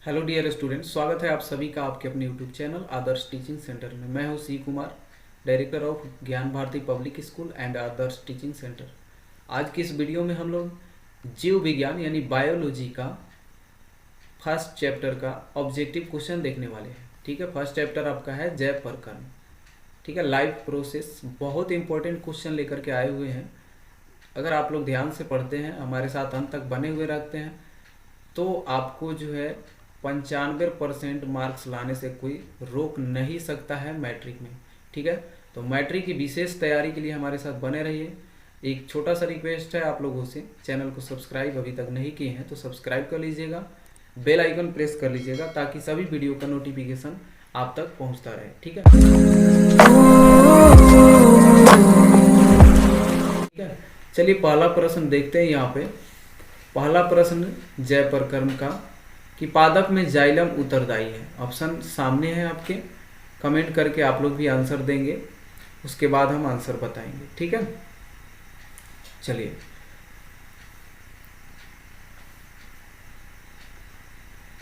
Hello dear students, स्वागत है आप सभी का आपके अपने YouTube channel Adarsh teaching centre में। मैं हूं C Kumar, director of Gyan Bharti public school and Adarsh teaching centre. आज की इस वीडियो में हम लोग जीव विज्ञान यानी बायोलॉजी का फर्स्ट चैप्टर का ऑब्जेक्टिव क्वेश्चन देखने वाले हैं। ठीक है, फर्स्ट चैप्टर आपका है जैव प्रकरण। ठीक है, लाइफ प्रोसेस, बहुत इंपॉर्टेंट क्वेश्चन लेकर के आए हुए हैं। अगर आप लोग ध्यान से पढ़ते हैं, हमारे साथ अंत तक बने हुए रखते हैं, तो आपको जो है 95% मार्क्स लाने से कोई रोक नहीं सकता है मैट्रिक में। ठीक है, तो मैट्रिक की विशेष तैयारी के लिए हमारे साथ बने रहिए। एक छोटा सा रिक्वेस्ट है आप लोगों से, चैनल को सब्सक्राइब अभी तक नहीं किए हैं तो सब्सक्राइब कर लीजिएगा, बेल आइकन प्रेस कर लीजिएगा ताकि सभी वीडियो का नोटिफिकेशन आप तक पहुंचता रहे। ठीक है, ठीक है, चलिए पहला प्रश्न देखते हैं। यहाँ पे पहला प्रश्न जैव प्रकरण का कि पादप में जाइलम उत्तरदायी है। ऑप्शन सामने है आपके, कमेंट करके आप लोग भी आंसर देंगे, उसके बाद हम आंसर बताएंगे। ठीक है, चलिए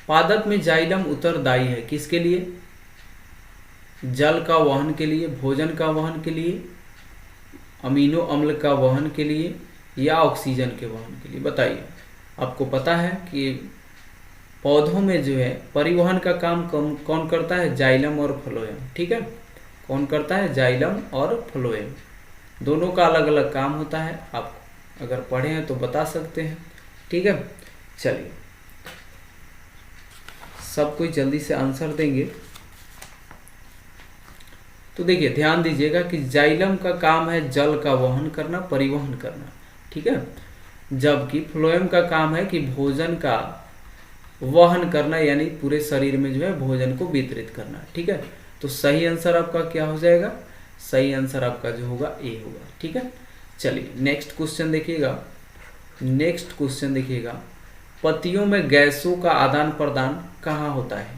पादप में जाइलम उत्तरदायी है किसके लिए? जल का वहन के लिए, भोजन का वहन के लिए, अमीनो अम्ल का वहन के लिए या ऑक्सीजन के वहन के लिए? बताइए। आपको पता है कि पौधों में जो है परिवहन का काम कौन करता है? जाइलम और फ्लोएम। ठीक है, कौन करता है? जाइलम और फ्लोएम, दोनों का अलग अलग काम होता है। आप अगर पढ़े हैं तो बता सकते हैं। ठीक है, चलिए सब कोई जल्दी से आंसर देंगे। तो देखिए, ध्यान दीजिएगा कि जाइलम का काम है जल का वहन करना, परिवहन करना। ठीक है, जबकि फ्लोएम का काम है कि भोजन का वहन करना, यानी पूरे शरीर में जो है भोजन को वितरित करना। ठीक है, तो सही आंसर आपका क्या हो जाएगा? सही आंसर आपका जो होगा ए होगा। ठीक है, चलिए नेक्स्ट क्वेश्चन देखिएगा। नेक्स्ट क्वेश्चन देखिएगा, पत्तियों में गैसों का आदान प्रदान कहाँ होता है?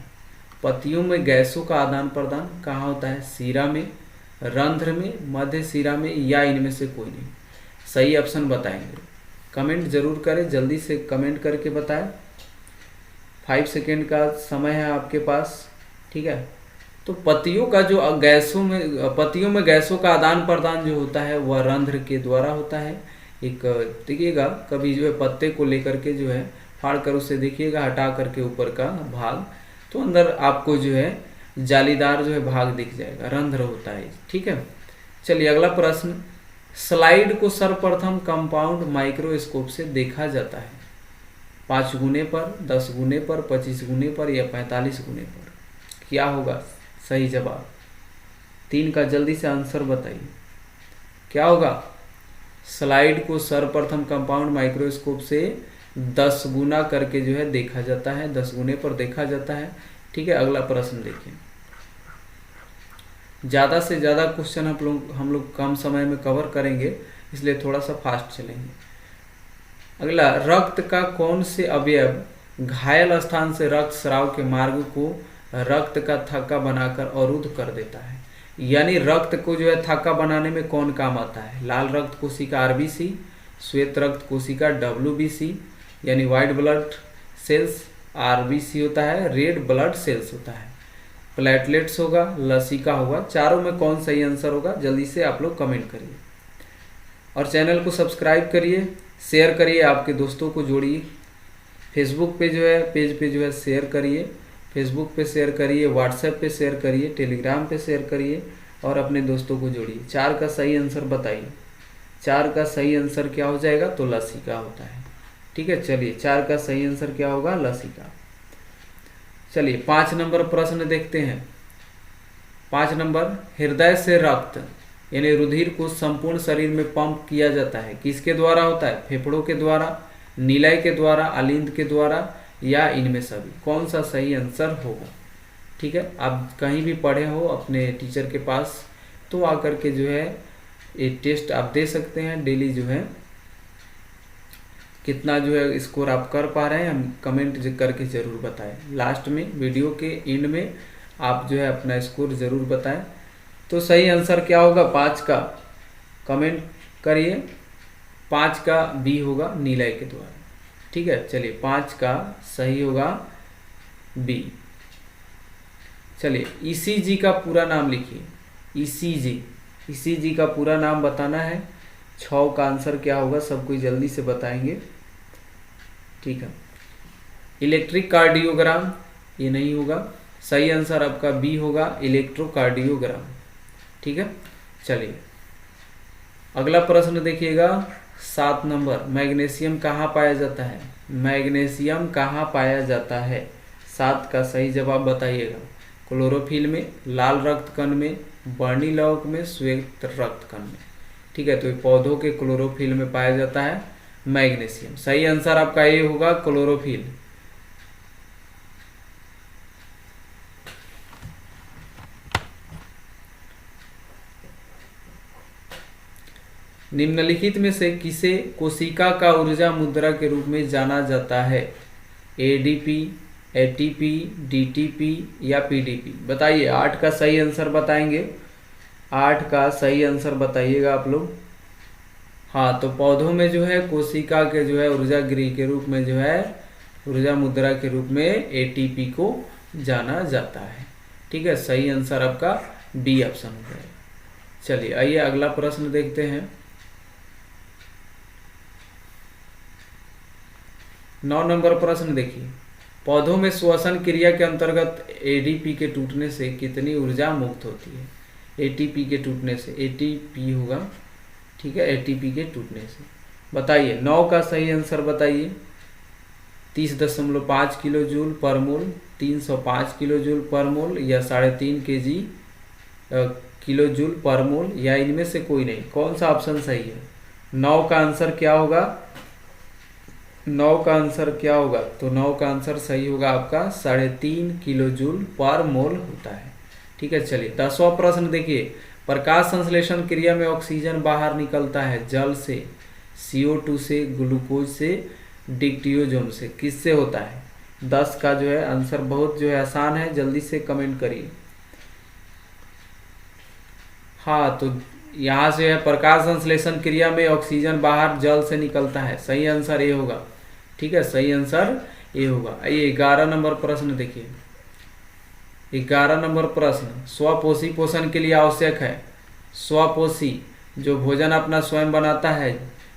पत्तियों में गैसों का आदान प्रदान कहाँ होता है? सीरा में, रंध्र में, मध्य सीरा में या इनमें से कोई नहीं? सही ऑप्शन बताएंगे, कमेंट जरूर करें, जल्दी से कमेंट करके बताएं। 5 सेकेंड का समय है आपके पास। ठीक है, तो पत्तियों का जो पत्तियों में गैसों का आदान प्रदान जो होता है वह रंध्र के द्वारा होता है। एक देखिएगा, कभी जो है पत्ते को लेकर के जो है फाड़ कर उसे देखिएगा, हटा करके ऊपर का भाग, तो अंदर आपको जो है जालीदार जो है भाग दिख जाएगा, रंध्र होता है। ठीक है, चलिए अगला प्रश्न, स्लाइड को सर्वप्रथम कंपाउंड माइक्रोस्कोप से देखा जाता है 5 गुने पर, 10 गुने पर, 25 गुने पर या 45 गुने पर? क्या होगा सही जवाब? 3 का जल्दी से आंसर बताइए, क्या होगा? स्लाइड को सर्वप्रथम कंपाउंड माइक्रोस्कोप से 10 गुना करके जो है देखा जाता है, 10 गुने पर देखा जाता है। ठीक है, अगला प्रश्न देखिए। ज़्यादा से ज़्यादा क्वेश्चन हम लोग कम समय में कवर करेंगे, इसलिए थोड़ा सा फास्ट चलेंगे। अगला, रक्त का कौन से अवयव घायल स्थान से रक्त स्राव के मार्ग को रक्त का थक्का बनाकर अवरुद्ध कर देता है? यानी रक्त को जो है थक्का बनाने में कौन काम आता है? लाल रक्त कोशिका आरबीसी, श्वेत रक्त कोशिका डब्ल्यूबीसी यानी व्हाइट ब्लड सेल्स आरबीसी होता है, रेड ब्लड सेल्स होता है, प्लेटलेट्स होगा, लसिका होगा। चारों में कौन सही आंसर होगा? जल्दी से आप लोग कमेंट करिए और चैनल को सब्सक्राइब करिए, शेयर करिए, आपके दोस्तों को जोड़िए। फेसबुक पे जो है पेज पे जो है शेयर करिए, फेसबुक पे शेयर करिए, व्हाट्सएप पे शेयर करिए, टेलीग्राम पे शेयर करिए और अपने दोस्तों को जोड़िए। 4 का सही आंसर बताइए। 4 का सही आंसर क्या हो जाएगा? तो लसिका होता है। ठीक है, चलिए 4 का सही आंसर क्या होगा? लसिका। चलिए 5 नंबर प्रश्न देखते हैं। 5 नंबर, हृदय से रक्त यानी रुधिर को संपूर्ण शरीर में पंप किया जाता है, किसके द्वारा होता है? फेफड़ों के द्वारा, निलय के द्वारा, अलिंद के द्वारा या इनमें सभी? कौन सा सही आंसर होगा? ठीक है, आप कहीं भी पढ़े हो अपने टीचर के पास तो आकर के जो है ये टेस्ट आप दे सकते हैं। डेली जो है कितना जो है स्कोर आप कर पा रहे हैं, हम कमेंट करके ज़रूर बताएं। लास्ट में वीडियो के एंड में आप जो है अपना स्कोर ज़रूर बताएं। तो सही आंसर क्या होगा 5 का? कमेंट करिए। 5 का बी होगा, निलय के द्वारा। ठीक है, चलिए 5 का सही होगा बी। चलिए ईसीजी का पूरा नाम लिखिए। ईसीजी, ईसीजी का पूरा नाम बताना है। 6 का आंसर क्या होगा सब कोई जल्दी से बताएंगे, ठीक है। इलेक्ट्रिक कार्डियोग्राम ये नहीं होगा, सही आंसर आपका बी होगा, इलेक्ट्रोकार्डियोग्राम, ठीक है। चलिए अगला प्रश्न देखिएगा 7 नंबर, मैग्नीशियम कहाँ पाया जाता है? मैग्नीशियम कहाँ पाया जाता है? 7 का सही जवाब बताइएगा। क्लोरोफिल में, लाल रक्त कण में, बर्नी लवक में, श्वेत रक्त कण में, ठीक है। तो ये पौधों के क्लोरोफिल में पाया जाता है मैग्नीशियम। सही आंसर आपका ये होगा क्लोरोफिल। निम्नलिखित में से किसे कोशिका का ऊर्जा मुद्रा के रूप में जाना जाता है? एडीपी, एटीपी, डीटीपी या पीडीपी? बताइए, 8 का सही आंसर बताएंगे। 8 का सही आंसर बताइएगा आप लोग। हाँ, तो पौधों में जो है कोशिका के जो है ऊर्जा गृह के रूप में जो है ऊर्जा मुद्रा के रूप में एटीपी को जाना जाता है, ठीक है। सही आंसर आपका डी ऑप्शन हो जाएगा। चलिए आइए अगला प्रश्न देखते हैं। 9 नंबर प्रश्न देखिए, पौधों में श्वसन क्रिया के अंतर्गत एडीपी के टूटने से कितनी ऊर्जा मुक्त होती है? एटीपी के टूटने से, एटीपी होगा, ठीक है, एटीपी के टूटने से। बताइए 9 का सही आंसर बताइए। 30.5 किलो जूल पर मोल, 305 किलो जूल पर मोल या 3.5 kg किलो जूल पर मोल, या इनमें से कोई नहीं। कौन सा ऑप्शन सही है? 9 का आंसर क्या होगा? 9 का आंसर क्या होगा? तो 9 का आंसर सही होगा आपका 3.5 किलो जूल पर मोल होता है, ठीक है। चलिए 10वां प्रश्न देखिए, प्रकाश संश्लेषण क्रिया में ऑक्सीजन बाहर निकलता है जल से, CO2 से, ग्लूकोज से, डिक्टियोजोम से, किससे होता है? 10 का जो है आंसर बहुत जो है आसान है, जल्दी से कमेंट करिए। हाँ, तो यहाँ से है प्रकाश संश्लेषण क्रिया में ऑक्सीजन बाहर जल से निकलता है, सही आंसर ये होगा, ठीक है। सही आंसर ये होगा। ये 11 नंबर प्रश्न देखिए। 11 नंबर प्रश्न, स्वपोषी पोषण के लिए आवश्यक है। स्वपोषी जो भोजन अपना स्वयं बनाता है,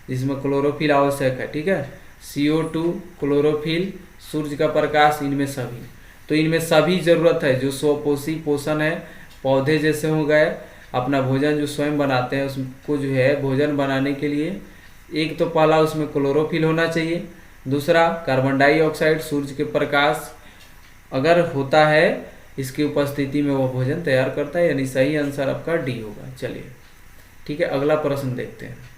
जिसमें क्लोरोफिल आवश्यक है, ठीक है। CO2, क्लोरोफिल, सूर्य का प्रकाश, इनमें सभी, तो इनमें सभी जरूरत है। जो स्वपोषी पोषण है, पौधे जैसे हो गए, अपना भोजन जो स्वयं बनाते हैं, उसको जो है भोजन बनाने के लिए एक तो पहला उसमें क्लोरोफिल होना चाहिए, दूसरा कार्बन डाइऑक्साइड, सूर्य के प्रकाश अगर होता है, इसकी उपस्थिति में वो भोजन तैयार करता है, यानी सही आंसर आपका डी होगा। चलिए ठीक है, अगला प्रश्न देखते हैं।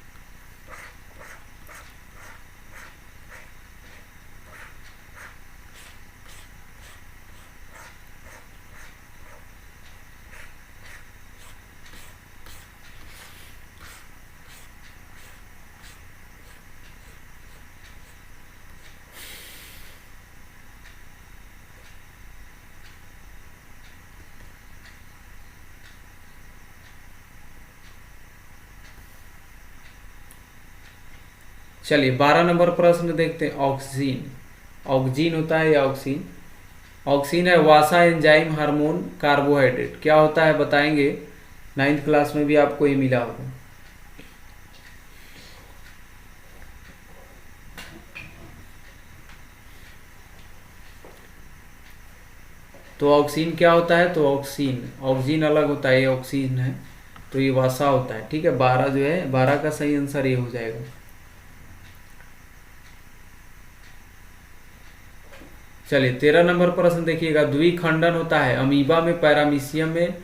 चलिए 12 नंबर प्रश्न देखते हैं। ऑक्सीन, ऑक्सीन होता है या ऑक्सीन? ऑक्सीन है वासा एंजाइम हार्मोन कार्बोहाइड्रेट। क्या होता है बताएंगे? 9th क्लास में भी आपको ये मिला होगा। तो ऑक्सीन क्या होता है? तो ऑक्सीन, ऑक्सीन अलग होता है, ये ऑक्सीन है, तो ये वासा होता है, ठीक है। 12 जो है, 12 का सही आंसर ये हो जाएगा। चलिए 13 नंबर प्रश्न देखिएगा। द्विखंडन होता है अमीबा में, पैरामीशियम में,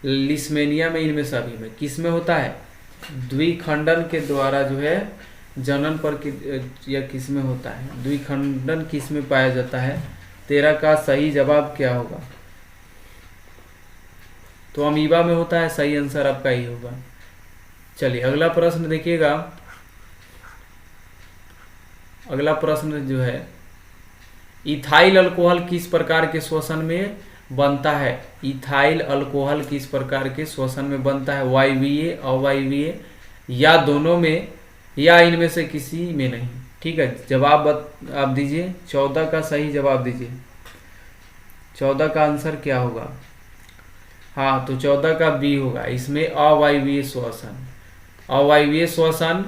लिस्मेनिया में, इनमें सभी में, किस में होता है? द्विखंडन के द्वारा जो है जनन पर या किस में होता है? द्विखंडन किस में पाया जाता है? 13 का सही जवाब क्या होगा? तो अमीबा में होता है, सही आंसर आपका ही होगा। चलिए अगला प्रश्न देखिएगा। अगला प्रश्न जो है, इथाइल अल्कोहल किस प्रकार के श्वसन में बनता है? इथाइल अल्कोहल किस प्रकार के श्वसन में बनता है? वायवीय, अवायवीय, या दोनों में, या इनमें से किसी में नहीं, ठीक है। जवाब आप दीजिए। 14 का सही जवाब दीजिए। 14 का आंसर क्या होगा? हाँ, तो 14 का बी होगा। इसमें अवायवीय श्वसन, अवायवीय श्वसन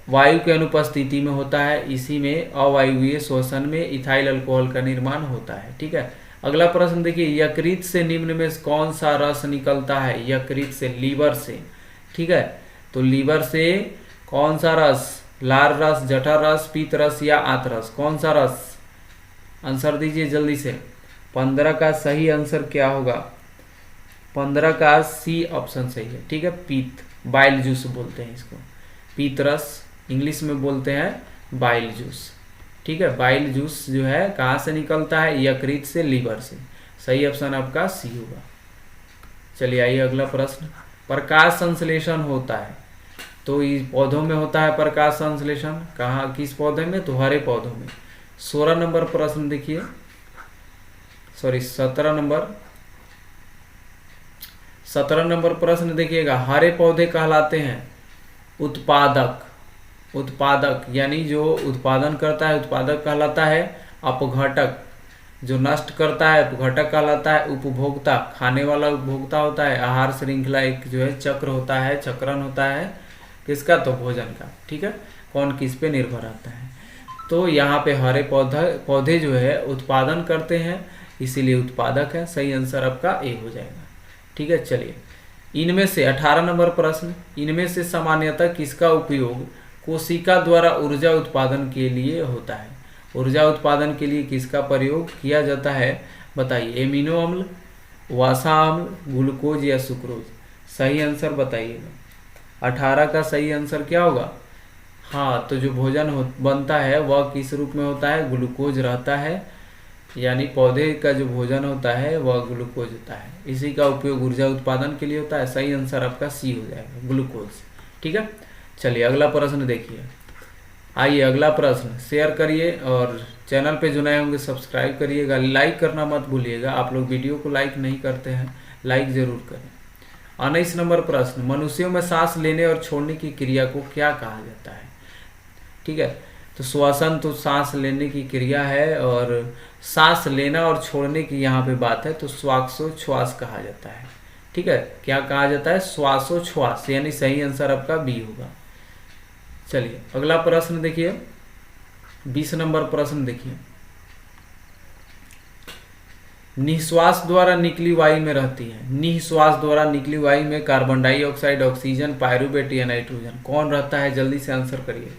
वायु के अनुपस्थिति में होता है, इसी में अवायवीय श्वसन में इथाइल अल्कोहल का निर्माण होता है। ठीक है, अगला प्रश्न देखिए, यकृत से निम्न में कौन सा रस निकलता है? यकृत से, लीवर से। ठीक है, तो लीवर से कौन सा रस? लार रस, जठर रस, पीत रस या आत रस? कौन सा रस? आंसर दीजिए जल्दी से। 15 का सही आंसर क्या होगा? 15 का सी ऑप्शन सही है। ठीक है, पीत, बाइल जूस बोलते हैं इसको, पीत रस इंग्लिश में बोलते हैं बाइल जूस। ठीक है, बाइल जूस जो है कहाँ से निकलता है? यकृत से, लीवर से। सही ऑप्शन आपका सी होगा। चलिए आइए अगला प्रश्न, प्रकाश संश्लेषण होता है तो इस पौधों में होता है प्रकाश संश्लेषण, कहाँ, किस पौधे में? तो हरे पौधों में। 16 नंबर प्रश्न देखिए, सॉरी 17 नंबर प्रश्न देखिएगा। हरे पौधे कहलाते हैं उत्पादक, उत्पादक यानी जो उत्पादन करता है उत्पादक कहलाता है। अपघटक जो नष्ट करता है अपघटक कहलाता है। उपभोक्ता खाने वाला उपभोक्ता होता है। आहार श्रृंखला एक जो है चक्र होता है, चक्रण होता है किसका? तो भोजन का। ठीक है, कौन किस पे निर्भर रहता है। तो यहाँ पे हरे पौधे जो है उत्पादन करते हैं, इसीलिए उत्पादक है। सही आंसर आपका ए हो जाएगा। ठीक है, चलिए इनमें से 18 नंबर प्रश्न, इनमें से सामान्यतः किसका उपयोग कोशिका द्वारा ऊर्जा उत्पादन के लिए होता है? ऊर्जा उत्पादन के लिए किसका प्रयोग किया जाता है? बताइए। एमिनो अम्ल, वसा अम्ल, ग्लूकोज या सुक्रोज? सही आंसर बताइएगा। 18 का सही आंसर क्या होगा? हाँ, तो जो भोजन बनता है वह किस रूप में होता है? ग्लूकोज रहता है, यानी पौधे का जो भोजन होता है वह ग्लूकोज होता है, इसी का उपयोग ऊर्जा उत्पादन के लिए होता है। सही आंसर आपका सी हो जाएगा, ग्लूकोज। ठीक है, चलिए अगला प्रश्न देखिए। आइए अगला प्रश्न, शेयर करिए और चैनल पे जो नए होंगे सब्सक्राइब करिएगा, लाइक करना मत भूलिएगा। आप लोग वीडियो को लाइक नहीं करते हैं, लाइक जरूर करें। 19 नंबर प्रश्न, मनुष्यों में सांस लेने और छोड़ने की क्रिया को क्या कहा जाता है? ठीक है, तो श्वसन तो सांस लेने की क्रिया है, और सांस लेना और छोड़ने की यहाँ पे बात है तो श्वासोच्छ्वास कहा जाता है। ठीक है, क्या कहा जाता है? श्वासोच्छ्वास, यानी सही आंसर आपका बी होगा। चलिए अगला प्रश्न देखिए, 20 नंबर प्रश्न देखिए। निश्वास द्वारा निकली वायु में रहती है, निश्वास द्वारा निकली वायु में कार्बन डाइऑक्साइड, ऑक्सीजन, पायरुवेट या नाइट्रोजन? कौन रहता है? जल्दी से आंसर करिए।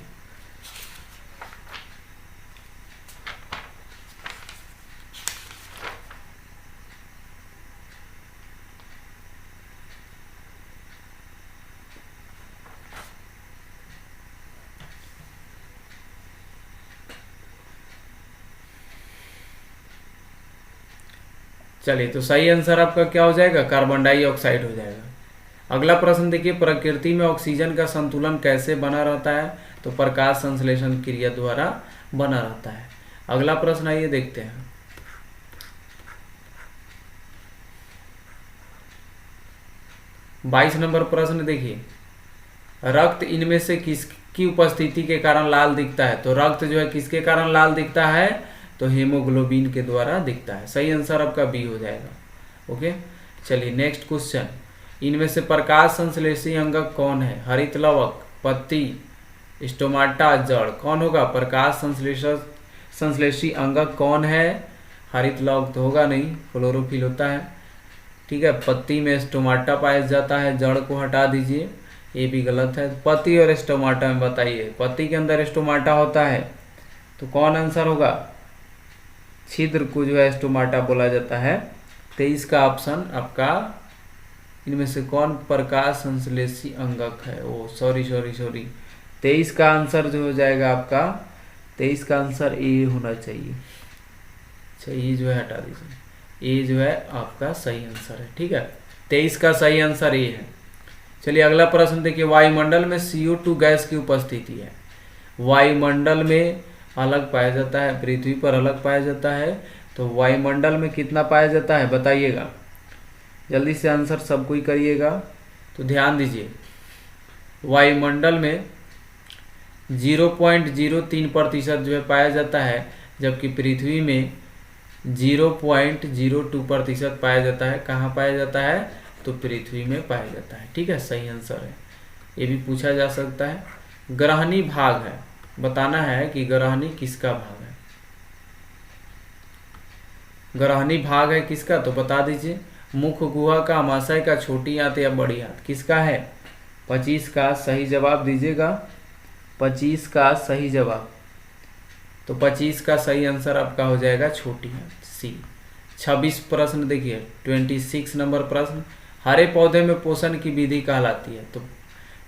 चलिए, तो सही आंसर आपका क्या हो जाएगा? कार्बन डाइऑक्साइड हो जाएगा। अगला प्रश्न देखिए, प्रकृति में ऑक्सीजन का संतुलन कैसे बना रहता है? तो प्रकाश संश्लेषण क्रिया द्वारा बना रहता है। अगला प्रश्न आइए देखते हैं। बाईस नंबर प्रश्न देखिए, रक्त इनमें से किसकी उपस्थिति के कारण लाल दिखता है? तो रक्त जो है किसके कारण लाल दिखता है? तो हेमोग्लोबिन के द्वारा दिखता है। सही आंसर आपका बी हो जाएगा। ओके, चलिए नेक्स्ट क्वेश्चन, इनमें से प्रकाश संश्लेषी अंगक कौन है? हरित लवक, पत्ती, स्टोमाटा, जड़? कौन होगा? प्रकाश संश्लेषी अंगक कौन है? हरित लवक तो होगा नहीं, क्लोरोफिल होता है। ठीक है, पत्ती में स्टोमाटा पाया जाता है, जड़ को हटा दीजिए, ये भी गलत है। पत्ती और स्टोमाटा में बताइए, पत्ती के अंदर स्टोमाटा होता है तो कौन आंसर होगा? छिद्र को जो है स्टोमाटा बोला जाता है। 23 का ऑप्शन आपका, इनमें से कौन प्रकाश संश्लेषी अंगक है? ओ सॉरी 23 का आंसर जो हो जाएगा आपका, 23 का आंसर ए होना चाहिए। अच्छा, ये जो है हटा दीजिए, ए जो है आपका सही आंसर है। ठीक है, 23 का सही आंसर ए है। चलिए अगला प्रश्न देखिए, वायुमंडल में CO2 गैस की उपस्थिति है, वायुमंडल में अलग पाया जाता है, पृथ्वी पर अलग पाया जाता है, तो वायुमंडल में कितना पाया जाता है बताइएगा। जल्दी से आंसर सबको ही करिएगा। तो ध्यान दीजिए, वायुमंडल में 0.03% जो है पाया जाता है, जबकि पृथ्वी में 0.02% पाया जाता है। कहाँ पाया जाता है? तो पृथ्वी में पाया जाता है। ठीक है, सही आंसर है। ये भी पूछा जा सकता है। ग्रहणी भाग है, बताना है कि ग्रहणी किसका भाग है। ग्रहणी भाग है किसका, तो बता दीजिए। मुख गुहा का, अमाशय का, छोटी आंत या बड़ी आंत, किसका है? 25 का सही जवाब दीजिएगा। 25 का सही जवाब, तो 25 का सही आंसर आपका हो जाएगा छोटी आंत, सी। 26 प्रश्न देखिए, 26 नंबर प्रश्न, हरे पौधे में पोषण की विधि कहलाती है। तो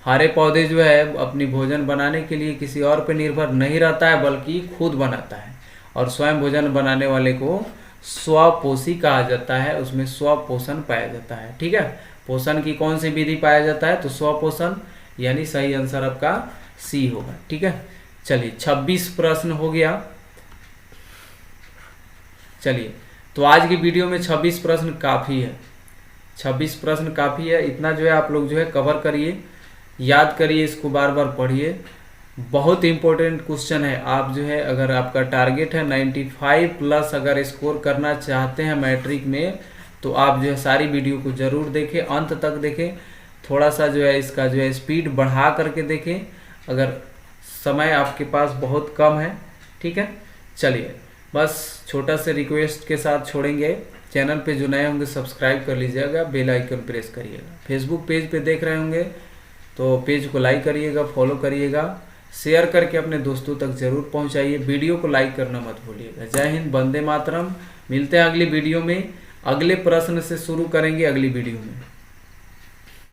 हरे पौधे जो है अपनी भोजन बनाने के लिए किसी और पर निर्भर नहीं रहता है, बल्कि खुद बनाता है। और स्वयं भोजन बनाने वाले को स्वपोषी कहा जाता है, उसमें स्वपोषण पाया जाता है। ठीक है, पोषण की कौन सी विधि पाया जाता है? तो स्वपोषण, यानी सही आंसर आपका सी होगा। ठीक है, चलिए 26 प्रश्न हो गया। चलिए, तो आज की वीडियो में 26 प्रश्न काफ़ी है। 26 प्रश्न काफ़ी है, इतना जो है आप लोग जो है कवर करिए, याद करिए, इसको बार बार पढ़िए। बहुत इंपॉर्टेंट क्वेश्चन है। आप जो है अगर आपका टारगेट है 95 प्लस अगर स्कोर करना चाहते हैं मैट्रिक में, तो आप जो है सारी वीडियो को ज़रूर देखें, अंत तक देखें। थोड़ा सा जो है इसका जो है स्पीड बढ़ा करके देखें, अगर समय आपके पास बहुत कम है। ठीक है, चलिए, बस छोटा सा रिक्वेस्ट के साथ छोड़ेंगे। चैनल पे जो नए होंगे सब्सक्राइब कर लीजिएगा, बेल आइकन प्रेस करिएगा। फेसबुक पेज पे देख रहे होंगे तो पेज को लाइक करिएगा, फॉलो करिएगा, शेयर करके अपने दोस्तों तक जरूर पहुंचाइए। वीडियो को लाइक करना मत भूलिएगा। जय हिंद, वंदे मातरम। मिलते हैं अगली वीडियो में। अगले प्रश्न से शुरू करेंगे अगली वीडियो में।